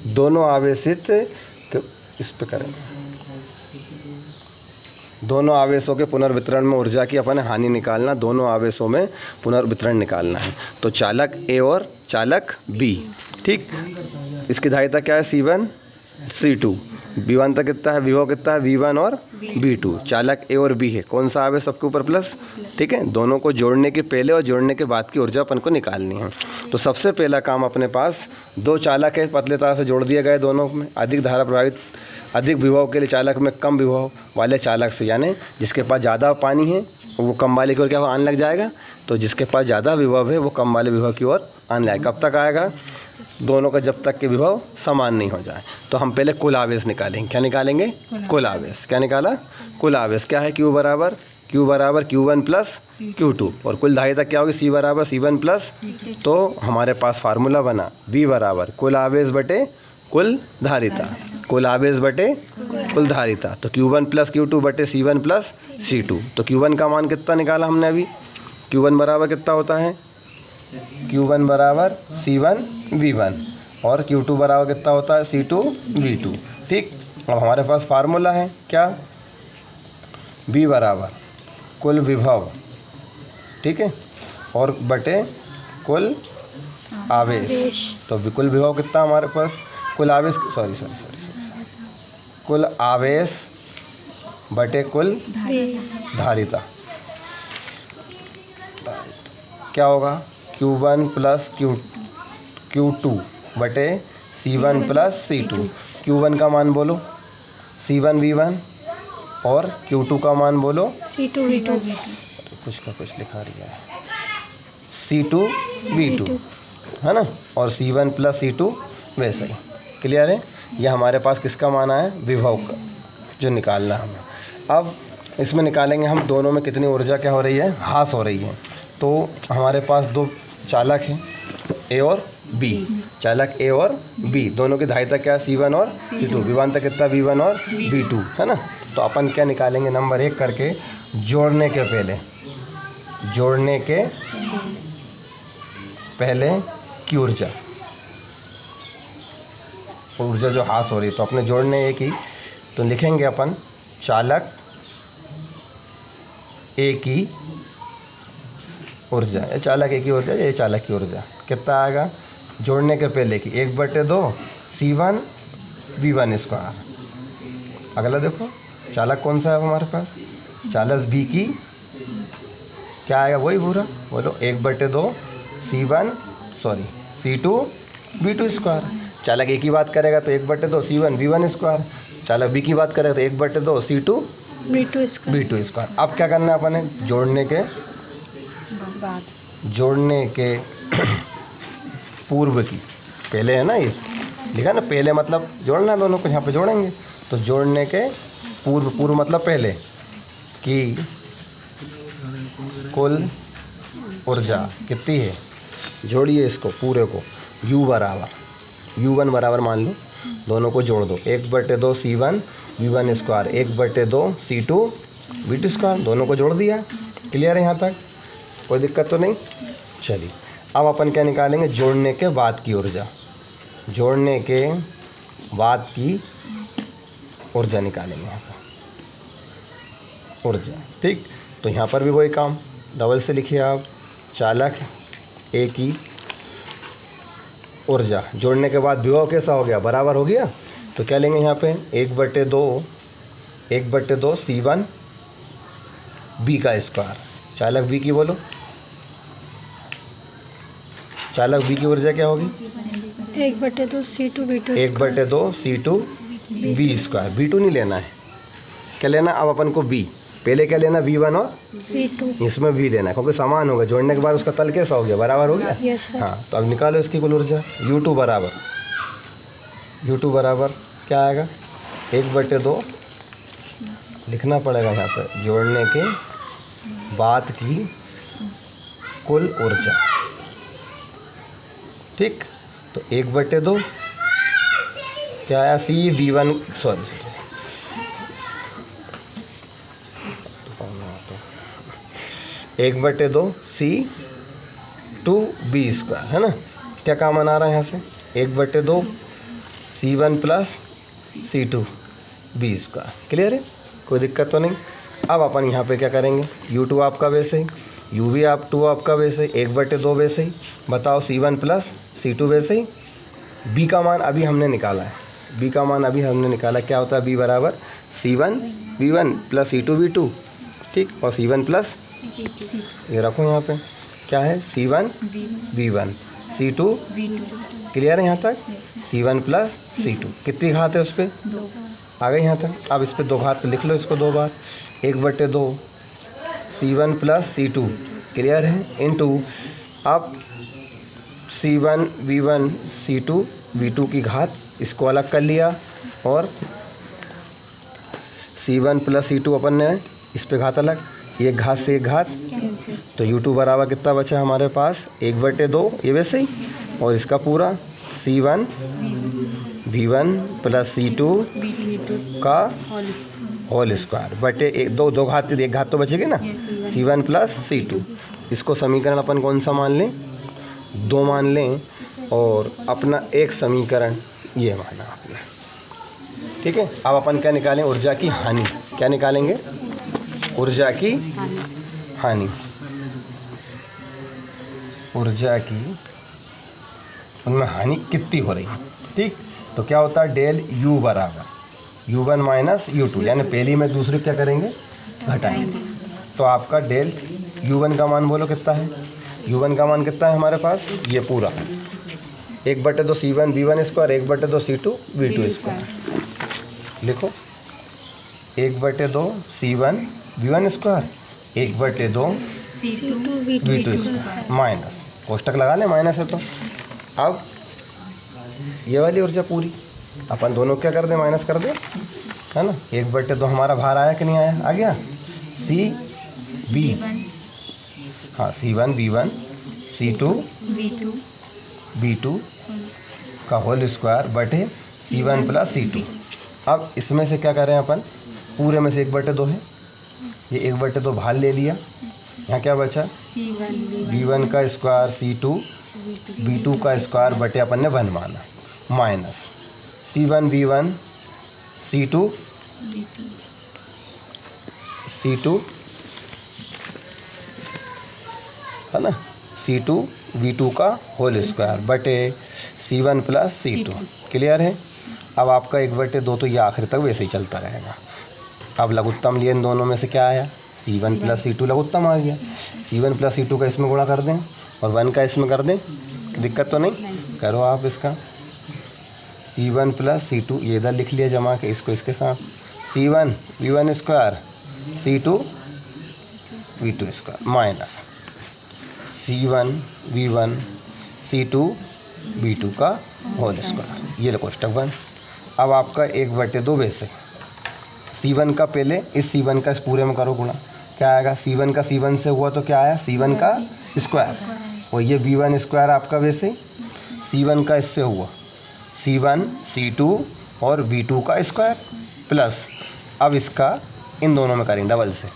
दोनों आवेशित इस पे करेंगे, दोनों आवेशों के पुनर्वितरण में ऊर्जा की अपन हानि निकालना, दोनों आवेशों में पुनर्वितरण निकालना है। तो चालक ए और चालक बी, ठीक। इसकी धारिता क्या है, C1 C2, V1 तक कितना है, विभव कितना है, V1 और V2। चालक ए और बी है, कौन सा आवेश सबके ऊपर प्लस, ठीक है। दोनों को जोड़ने के पहले और जोड़ने के बाद की ऊर्जा अपन को निकालनी है। तो सबसे पहला काम अपने पास दो चालक है, पतले तार से जोड़ दिए गए, दोनों में अधिक धारा प्रवाहित, अधिक विभव के लिए चालक में कम विभव वाले चालक से, यानी जिसके पास ज़्यादा पानी है वो कम वाले की ओर क्या आने लग जाएगा, तो जिसके पास ज़्यादा विभव है वो कम वाले विभव की ओर आने लगेगा। कब तक आएगा, दोनों का जब तक के विभव समान नहीं हो जाए। तो हम पहले कुल आवेश निकालेंगे, क्या निकालेंगे, कुल आवेश। क्या निकाला, कुल आवेश क्या है, Q बराबर Q1 प्लस Q2, और कुल धारिता क्या होगी, C बराबर C1 प्लस। तो हमारे पास फार्मूला बना V बराबर कुल आवेश बटे कुल धारिता, कुल आवेश बटे कुल धारिता। तो Q1 प्लस Q2 बटे C1 प्लस C2। तो Q1 का मान कितना निकाला हमने अभी, Q1 बराबर कितना होता है, Q1 बराबर C1 V1 और Q2 बराबर कितना होता है, C2 V2, ठीक। अब हमारे पास फार्मूला है क्या, V बराबर कुल विभव, ठीक है, और बटे कुल आवेश। तो कुल विभव कितना हमारे पास, कुल आवेश सॉरी कुल आवेश बटे कुल धारिता क्या होगा, Q1 प्लस Q2 बटे C1 प्लस C2। Q1 का मान बोलो C1 V1 और Q2 का मान बोलो C2 V2। कुछ का कुछ लिखा रहा है, C2 V2 है ना, और C1 प्लस C2 वैसे ही। क्लियर है, यह हमारे पास किसका मान आया, विभव का, जो निकालना हमें। अब इसमें निकालेंगे हम दोनों में कितनी ऊर्जा क्या हो रही है, ह्रास हो रही है। तो हमारे पास दो चालक हैं A और B, चालक A और B दोनों की धारिता क्या है, C1 और C2। V1 तक कितना, V1 और V2 है ना। तो अपन क्या निकालेंगे, नंबर 1 करके जोड़ने के पहले की ऊर्जा जो ह्रास हो रही है। तो अपने जोड़ने एक ही, तो लिखेंगे अपन चालक ए की ऊर्जा, ये चालक ए की ऊर्जा, ये चालक की ऊर्जा कितना आएगा, जोड़ने के पहले की 1/2 C1 V1 स्क्वायर। अगला देखो चालक कौन सा है हमारे पास, चालक बी की क्या आएगा, वही पूरा बोलो 1/2 C2 V2 स्क्वायर। चालक ए की बात करेगा तो 1/2 C1 V1 स्क्वायर, चालक बी की बात करेगा तो 1/2 C2 V2 स्क्वायर। अब क्या करना है अपने, जोड़ने के पूर्व की, पहले है ना, ये लिखा ना, पहले मतलब जोड़ना, दोनों को यहाँ पे जोड़ेंगे। तो जोड़ने के पूर्व मतलब पहले की कुल ऊर्जा कितनी है, जोड़िए इसको पूरे को, U1 बराबर मान लो, दोनों को जोड़ दो, 1/2 C1 V1 square 1/2 C2 V2 square, दोनों को जोड़ दिया। क्लियर है, यहाँ तक कोई दिक्कत तो नहीं। चलिए अब अपन क्या निकालेंगे, जोड़ने के बाद की ऊर्जा, जोड़ने के बाद की ऊर्जा निकालेंगे यहाँ पर ऊर्जा, ठीक। तो यहाँ पर भी वही काम, डबल से लिखिए आप, चालक ए की ऊर्जा जोड़ने के बाद विभव कैसा हो गया, बराबर हो गया। तो क्या लेंगे यहाँ पे 1/2 C1 B का स्क्वायर, चालक बी की बोलो, चालक बी की ऊर्जा क्या होगी, 1/2 C2 V2 1/2 C2 B square. V2 नहीं लेना है, क्या लेना अब अपन को B, पहले क्या लेना V1 और V2, इसमें V लेना है क्योंकि समान होगा, जोड़ने के बाद उसका तल कैसा हो गया, बराबर हो गया। Yes sir. हाँ, तो अब निकालो इसकी कुल ऊर्जा, U2 बराबर क्या आएगा, 1/2 लिखना पड़ेगा यहाँ पर, जोड़ने के बाद की कुल ऊर्जा, ठीक। तो 1/2 क्या आया, CV1 1/2 C2 B स्क्वायर है ना। क्या काम आ रहा है यहाँ से, 1/2 C1 plus C2 B square. Clear है, कोई दिक्कत तो नहीं। अब अपन यहाँ पे क्या करेंगे, U2 आपका वैसे ही, U भी आप 2 आपका वैसे ही, 1/2 वैसे ही। बताओ C1 प्लस C2 वैसे ही। B का मान अभी हमने निकाला है, B का मान अभी हमने निकाला, क्या होता है B बराबर C1 V1 plus C2 V2, ठीक, और C1 प्लस ये रखो यहाँ पे क्या है C1 V1 C2 क्लियर है यहाँ तक, C1 प्लस C2 कितनी घात है उस पर, आ गई यहाँ तक। अब इस पर 2 घात लिख लो इसको 2 बार, 1/2 C1 प्लस C2 क्लियर है इनटू अब C1 V1 C2 V2 की घात, इसको अलग कर लिया, और C1 प्लस C2 अपन ने इस पे घात अलग, एक घात से एक घात, तो U2 बराबर कितना बचा हमारे पास 1/2 ये वैसे ही, और इसका पूरा C1 V1 प्लस C2 का होल स्क्वायर बटे 2 घात, एक घात तो बचेगी ना, C1 प्लस C2। इसको समीकरण अपन कौन सा मान लें, 2 मान लें, और अपना एक समीकरण ये माना आपने, ठीक है। अब अपन क्या निकालें, ऊर्जा की हानि, क्या निकालेंगे, ऊर्जा की हानि, ऊर्जा की उनमें हानि कितनी हो रही है, ठीक। तो क्या होता है डेल U बराबर U1 माइनस U2, यानी पहली में दूसरी क्या करेंगे घटाएंगे। तो आपका डेल U1 का मान बोलो कितना है, U1 का मान कितना है हमारे पास, ये पूरा 1/2 C1 V1 square 1/2 C2 V2 square, लिखो 1/2 C1 V1 square 1/2 C2 V2 square minus, कोष्टक लगा लें माइनस है तो। अब ये वाली ऊर्जा पूरी अपन दोनों क्या कर दें, माइनस कर दें, है ना। 1/2 हमारा बाहर आया कि नहीं आया, आ गया, C B हाँ C1 V1 C2 V2 का होल स्क्वायर बटे C1 प्लस C2। अब इसमें से क्या करें अपन, पूरे में से 1/2 है, ये 1/2 बाहर ले लिया, यहाँ क्या बचा V1 का स्क्वायर C2 V2 का स्क्वायर बटे अपन ने 1 माना, माइनस C1 V1 C2 है ना, C2 V2 का होल स्क्वायर बटे C1 प्लस C2। क्लियर है। अब आपका 1/2 तो ये आखिर तक वैसे ही चलता रहेगा। अब लघुत्तम लिए इन दोनों में से क्या आया, C1 प्लस C2 लघुत्तम आ गया। C1 प्लस C2 का इसमें गुणा कर दें और 1 का इसमें कर दें, दिक्कत तो नहीं, करो आप इसका C1 प्लस C2 ये इधर लिख लिया जमा के, इसको इसके साथ C1 V1 square C2 V2 square minus C1 V1 C2 V2 का होल स्क्वायर, ये लो कोष्टक 1। अब आपका 1/2 वैसे C1 का पहले इस C1 का इस पूरे में करो गुणा, क्या आएगा, C1 का C1 से हुआ तो क्या आया C1 का स्क्वायर, और ये V1 स्क्वायर आपका वैसे C1 का इससे हुआ C1 C2 और V2 का स्क्वायर प्लस, अब इसका इन दोनों में करें डबल से,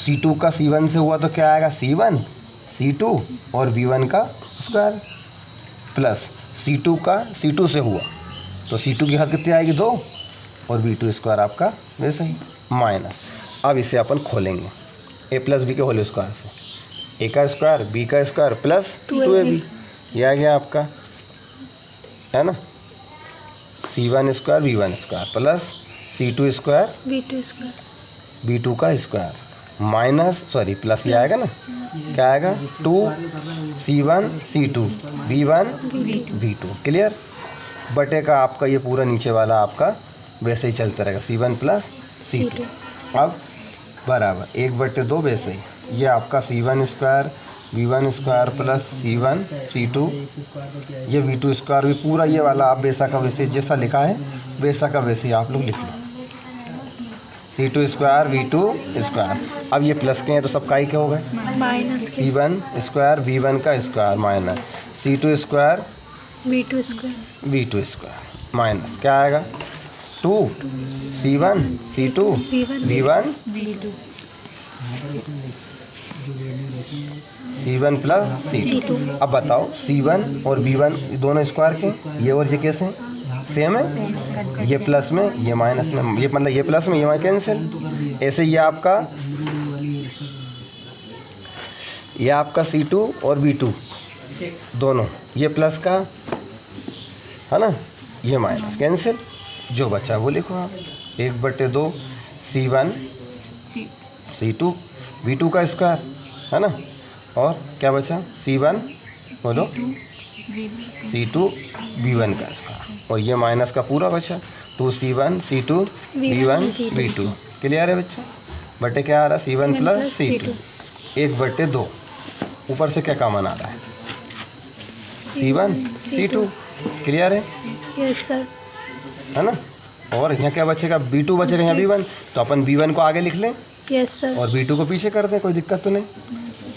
C2 का C1 से हुआ तो क्या आएगा C1 C2 और V1 का स्क्वायर प्लस C2 का C2 से हुआ तो C2 की हद कितनी आएगी 2 और V2 स्क्वायर आपका वैसे ही माइनस। अब इसे अपन खोलेंगे A प्लस बी के होल स्क्वायर से, A का स्क्वायर B का स्क्वायर प्लस 2AB, ये आ गया आपका, है ना, C1 square V1 square plus C2 square V2 का स्क्वायर माइनस प्लस ये आएगा ना, क्या आएगा 2 C1 C2 V1 V2 clear, बटे का आपका ये पूरा नीचे वाला आपका वैसे ही चलता रहेगा C1 प्लस C2। अब बराबर 1/2 वैसे ही, ये आपका C1 square V1 square plus C1 C2, ये V2 स्क्वायर भी पूरा ये वाला आप वैसा का वैसे जैसा लिखा है वैसा का वैसे ही आप लोग लिख लो, C2 स्क्वायर V2 स्क्वायर। अब ये प्लस के हैं तो सब का ही क्या हो गए माइनस C1 स्क्वायर V1 का square minus C2 square V2 square minus क्या आएगा 2 C1 C2 V1 C1 plus C2। अब बताओ C1 और V1 दोनों स्क्वायर के, ये और ये कैसे हैं सेम है, ये प्लस में ये माइनस में, ये मतलब ये प्लस में ये माइनस कैंसिल। ऐसे ये आपका C2 और B2 दोनों, ये प्लस का है ना, ये माइनस कैंसिल। जो बचा वो लिखो आप, 1/2 C1 C2 B2 का स्क्वायर है ना, और क्या बचा C1 बोलो C2 B1 का स्क्वायर, और ये माइनस का पूरा बचा 2C1 C2 B1 B2। Clear है बच्चों? बटे क्या आ रहा है C1 प्लस C2 1/2। ऊपर से क्या कॉमन आ रहा है C1 C2। क्लियर है? Yes sir. है ना, और यहाँ क्या बचेगा B2 बचेगा, यहाँ B1, तो अपन B1 को आगे लिख लें यस सर। और B2 को पीछे कर दें, कोई दिक्कत तो नहीं।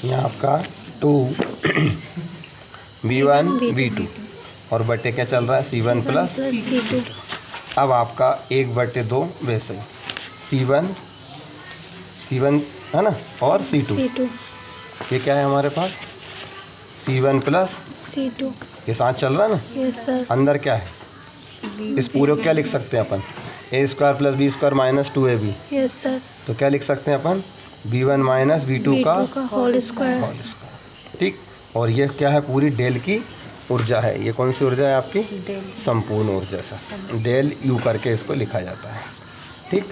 यहाँ आपका 2 B1 B2 और बटे क्या चल रहा है C1 प्लस C2। अब आपका 1/2 वैसे C1 है ना, और C2 ये क्या है हमारे पास C1 प्लस C2। ये साथ चल रहा है ना, यस सर। अंदर क्या है, इस पूरे को क्या लिख सकते हैं अपन, A² plus B² minus 2AB। Yes sir. तो क्या लिख सकते हैं अपन B1 माइनस B2 का होल स्क्वायर। ठीक। और ये क्या है, पूरी डेल की ऊर्जा है। ये कौन सी ऊर्जा है आपकी, संपूर्ण ऊर्जा से डेल U करके इसको लिखा जाता है। ठीक।